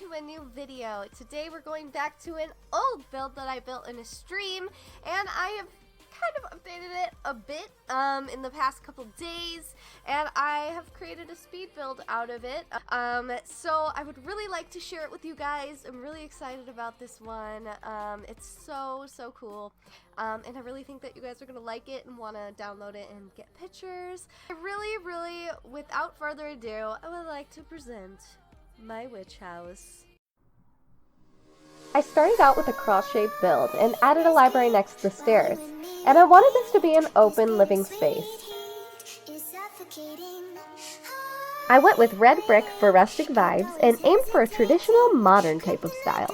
to a new video. Today we're going back to an old build that I built in a stream, and I have kind of updated it a bit in the past couple days, and I have created a speed build out of it. So I would really like to share it with you guys. I'm really excited about this one. It's so cool, and I really think that you guys are gonna like it and want to download it and get pictures. I really, without further ado, I would like to present my witch house. I started out with a cross-shaped build and added a library next to the stairs, and I wanted this to be an open living space. I went with red brick for rustic vibes and aimed for a traditional modern type of style.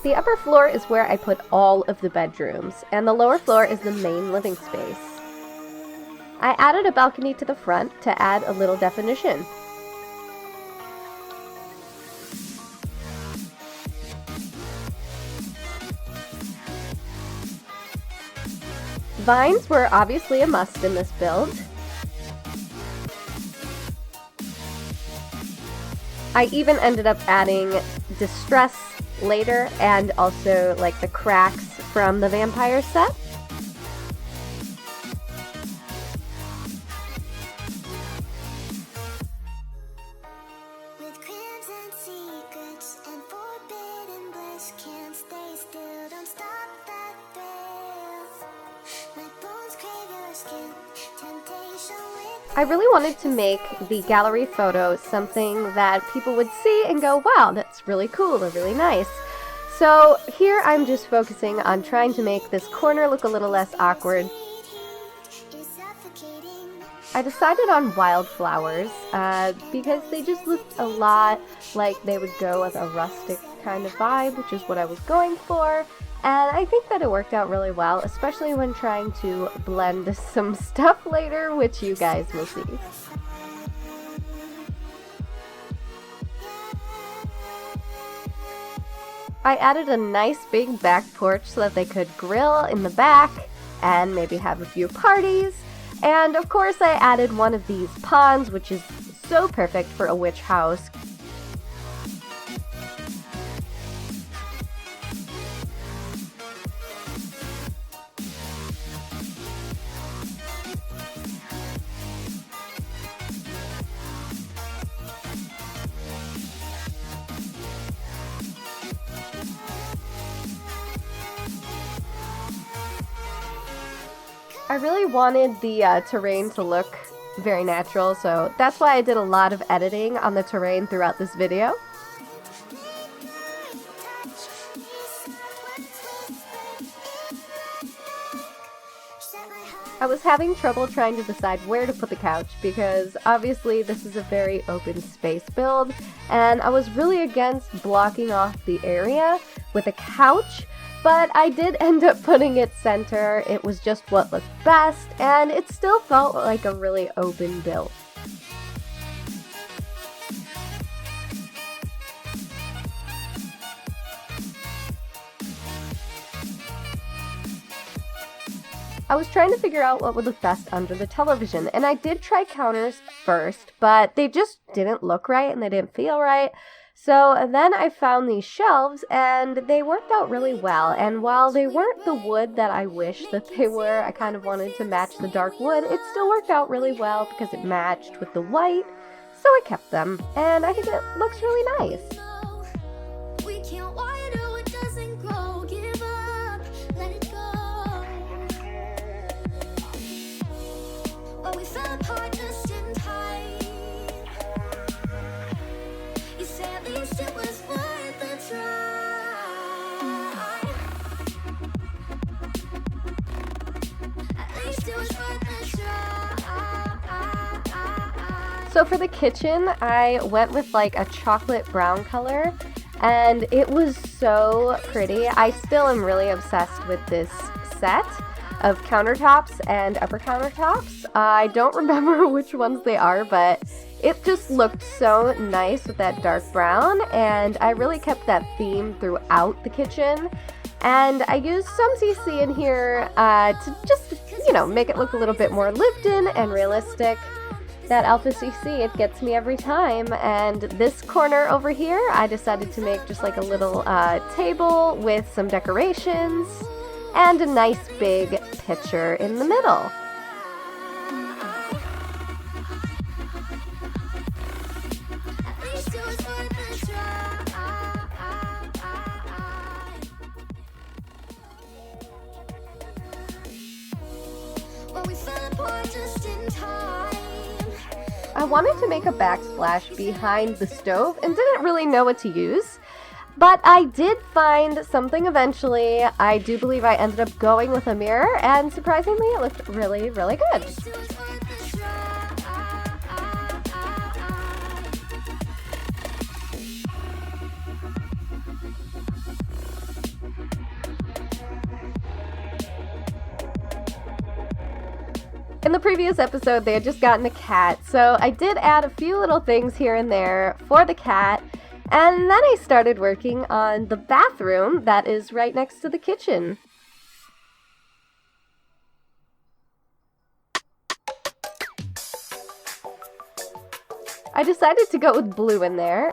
The upper floor is where I put all of the bedrooms, and the lower floor is the main living space. I added a balcony to the front to add a little definition. Vines were obviously a must in this build. I even ended up adding distress later and also like the cracks from the vampire set. I really wanted to make the gallery photo something that people would see and go, wow, that's really cool or really nice. So here I'm just focusing on trying to make this corner look a little less awkward. I decided on wildflowers because they just looked a lot like they would go with a rustic kind of vibe, which is what I was going for. And I think that it worked out really well, especially when trying to blend some stuff later, which you guys will see. I added a nice big back porch so that they could grill in the back and maybe have a few parties. And of course I added one of these ponds, which is so perfect for a witch house. I really wanted the terrain to look very natural, so that's why I did a lot of editing on the terrain throughout this video. I was having trouble trying to decide where to put the couch because obviously this is a very open space build, and I was really against blocking off the area with a couch. But I did end up putting it center. It was just what looked best, and it still felt like a really open build. I was trying to figure out what would look best under the television, and I did try counters first, but they just didn't look right and they didn't feel right. So then I found these shelves, and they worked out really well, and while they weren't the wood that I wish that they were, I kind of wanted to match the dark wood, it still worked out really well because it matched with the white, so I kept them, and I think it looks really nice. So for the kitchen, I went with like a chocolate brown color, and it was so pretty. I still am really obsessed with this set of countertops and upper countertops. I don't remember which ones they are, but it just looked so nice with that dark brown, and I really kept that theme throughout the kitchen. And I used some CC in here to just, you know, make it look a little bit more lived in and realistic. that Alpha CC, it gets me every time. And this corner over here, I decided to make just like a little table with some decorations and a nice big picture in the middle. I wanted to make a backsplash behind the stove and didn't really know what to use, but I did find something eventually. I do believe I ended up going with a mirror, and surprisingly it looked really, really good. In the previous episode, they had just gotten a cat, so I did add a few little things here and there for the cat, and then I started working on the bathroom that is right next to the kitchen. I decided to go with blue in there.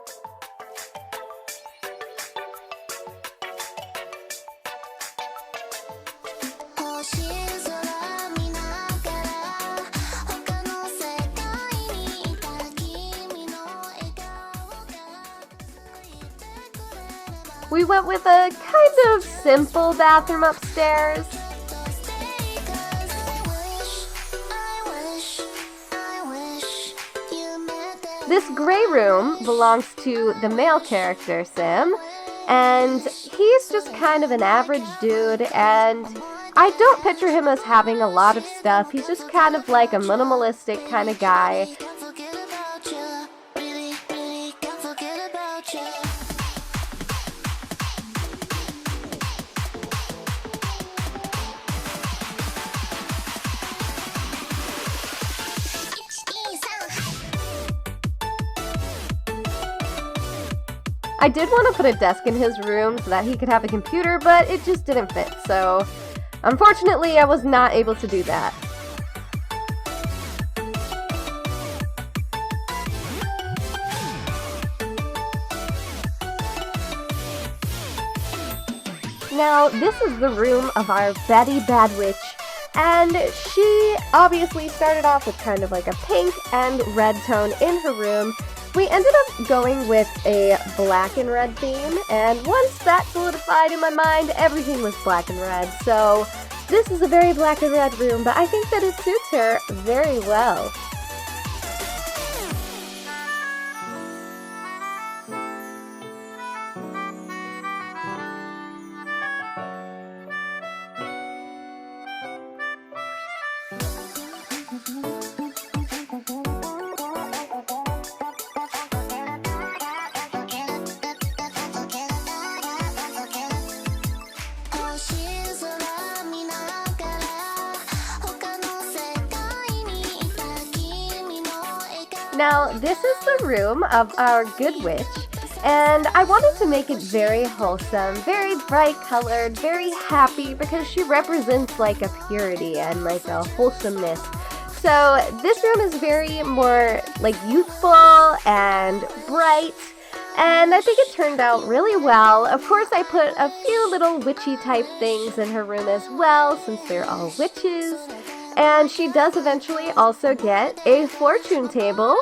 We went with a kind of simple bathroom upstairs. This gray room belongs to the male character, Sim, and he's just kind of an average dude, and I don't picture him as having a lot of stuff. He's just kind of like a minimalistic kind of guy. I did want to put a desk in his room so that he could have a computer, but it just didn't fit, so unfortunately I was not able to do that. Now, this is the room of our Betty Bad Witch, and she obviously started off with kind of like a pink and red tone in her room. We ended up going with a black and red theme, and once that solidified in my mind, everything was black and red. So this is a very black and red room, but I think that it suits her very well. Now, this is the room of our good witch, and I wanted to make it very wholesome, very bright colored, very happy, because she represents like a purity and like a wholesomeness. So this room is very more like youthful and bright, and I think it turned out really well. Of course, I put a few little witchy type things in her room as well, since they're all witches. And she does eventually also get a fortune table.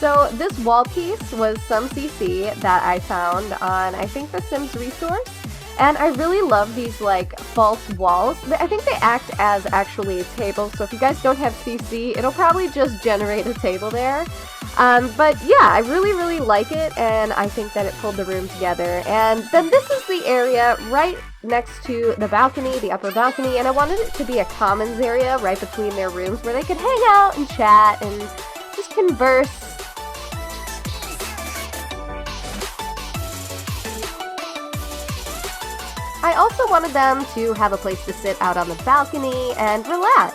So this wall piece was some CC that I found on, I think, the Sims resource, and I really love these like false walls. I think they act as actually a table, so if you guys don't have CC, it'll probably just generate a table there. But yeah, I really like it, and I think that it pulled the room together. And then this is the area right next to the balcony, the upper balcony, and I wanted it to be a commons area right between their rooms where they could hang out and chat and just converse. I also wanted them to have a place to sit out on the balcony and relax.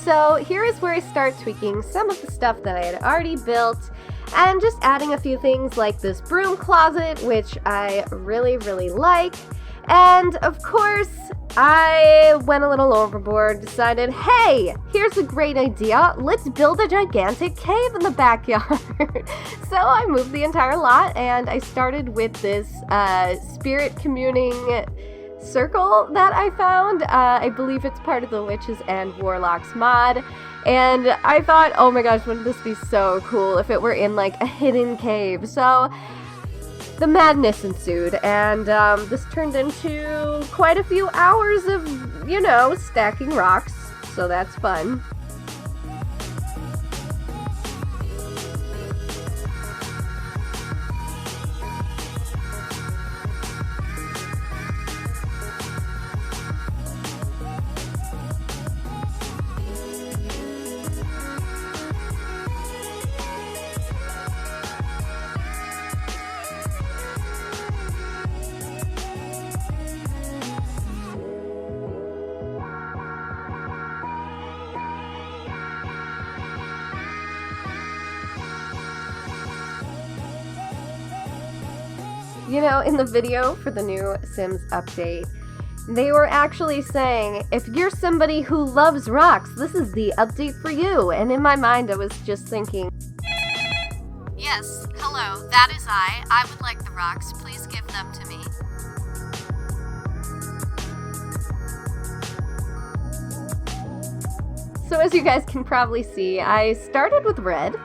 So here is where I start tweaking some of the stuff that I had already built and just adding a few things like this broom closet, which I really, really like. And of course, I went a little overboard, decided, hey, here's a great idea. Let's build a gigantic cave in the backyard. So I moved the entire lot and I started with this spirit communing circle that I found. I believe it's part of the Witches and Warlocks mod. And I thought, oh my gosh, wouldn't this be so cool if it were in like a hidden cave? So the madness ensued, and this turned into quite a few hours of, you know, stacking rocks. So that's fun. You know, in the video for the new Sims update, they were actually saying, if you're somebody who loves rocks, this is the update for you. And in my mind, I was just thinking, yes, hello, that is I. I would like the rocks. Please give them to me. So as you guys can probably see, I started with red.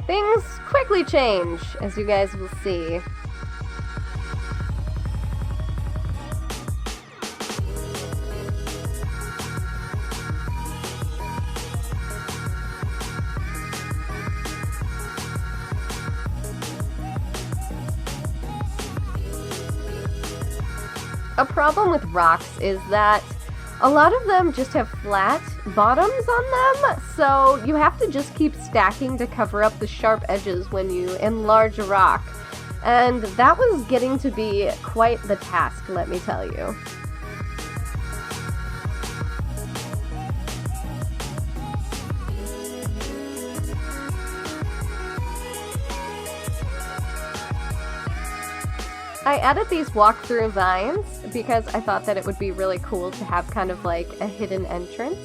Things quickly change, as you guys will see. A problem with rocks is that a lot of them just have flat bottoms on them, so you have to just keep stacking to cover up the sharp edges when you enlarge a rock. And that was getting to be quite the task, let me tell you. I added these walk-through vines because I thought that it would be really cool to have kind of like a hidden entrance.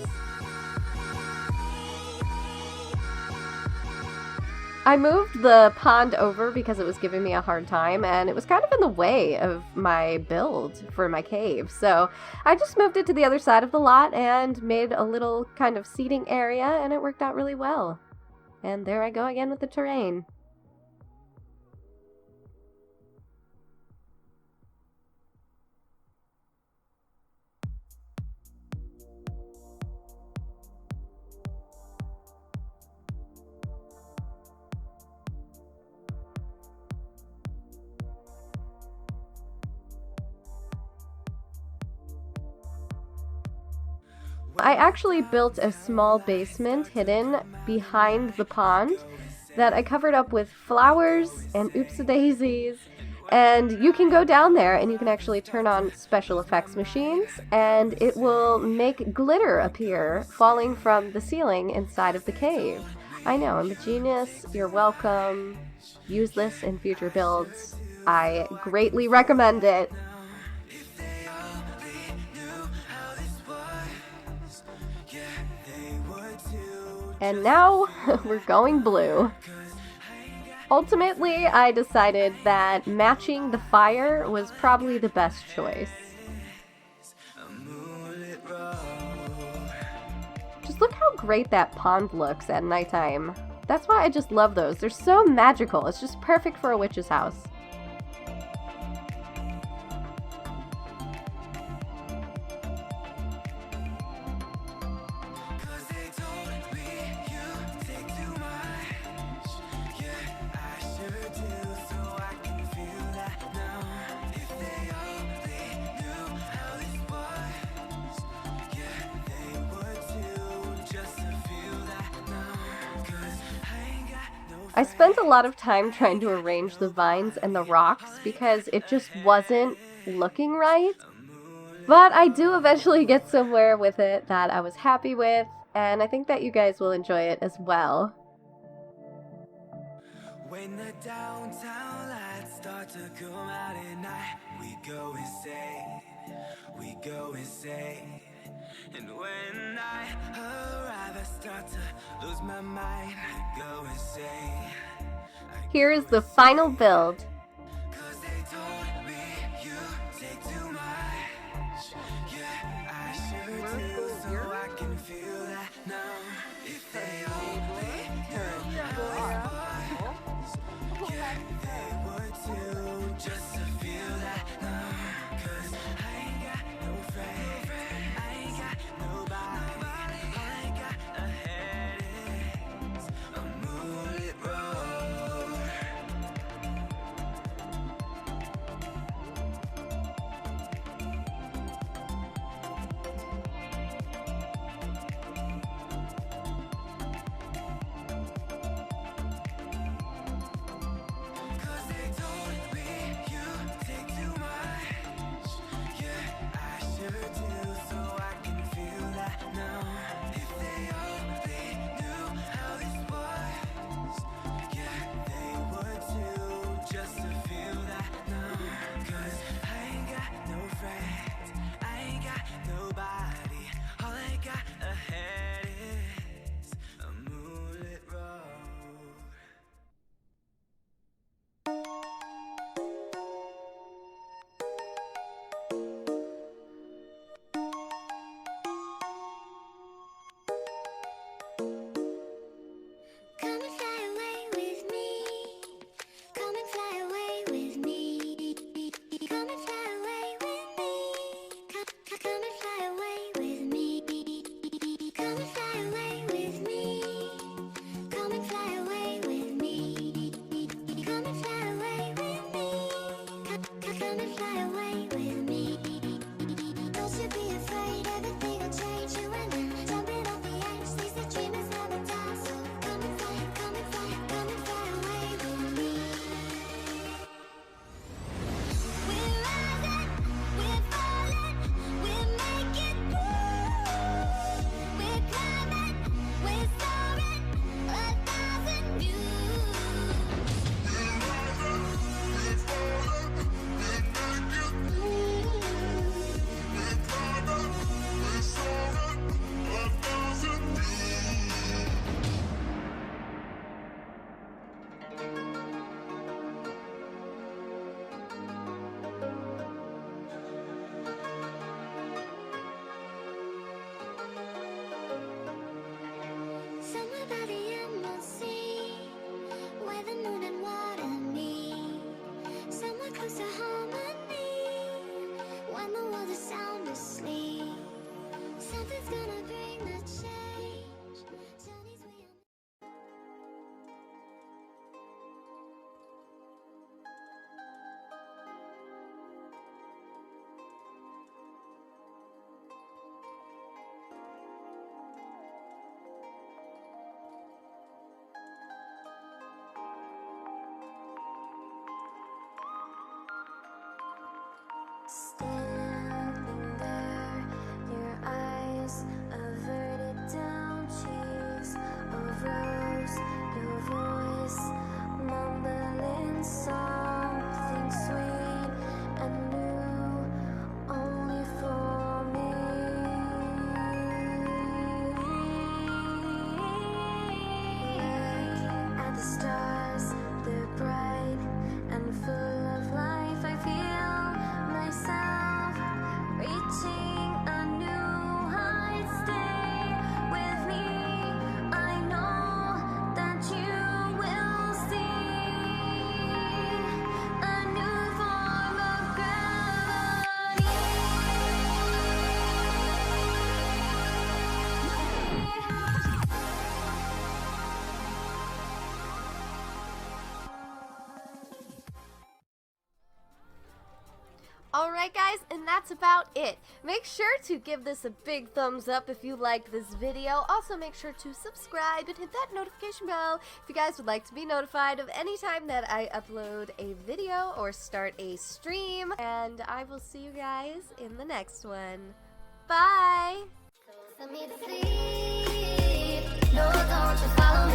I moved the pond over because it was giving me a hard time and it was kind of in the way of my build for my cave. So I just moved it to the other side of the lot and made a little kind of seating area, and it worked out really well. And there I go again with the terrain. I actually built a small basement hidden behind the pond that I covered up with flowers and oopsie-daisies, and you can go down there and you can actually turn on special effects machines and it will make glitter appear falling from the ceiling inside of the cave. I know, I'm a genius, you're welcome. Use this in future builds. I greatly recommend it. And now, we're going blue. Ultimately, I decided that matching the fire was probably the best choice. Just look how great that pond looks at nighttime. That's why I just love those. They're so magical. It's just perfect for a witch's house. I spent a lot of time trying to arrange the vines and the rocks because it just wasn't looking right. But I do eventually get somewhere with it that I was happy with, and I think that you guys will enjoy it as well. When the downtown lights start to come out at night, we go insane, we go insane. And when I arrive, I start to lose my mind, I go insane. Here is the final build. Cause they told me you take too much. Yeah, I sure do, so I can feel that now. If they only knew yeah, they would too, just to feel that now. Cause I ain't got no friends, I ain't got nobody, all I got ahead is a moonlit road. Alright guys, and that's about it. Make sure to give this a big thumbs up if you liked this video. Also make sure to subscribe and hit that notification bell if you guys would like to be notified of any time that I upload a video or start a stream. And I will see you guys in the next one. Bye! No, don't you follow me.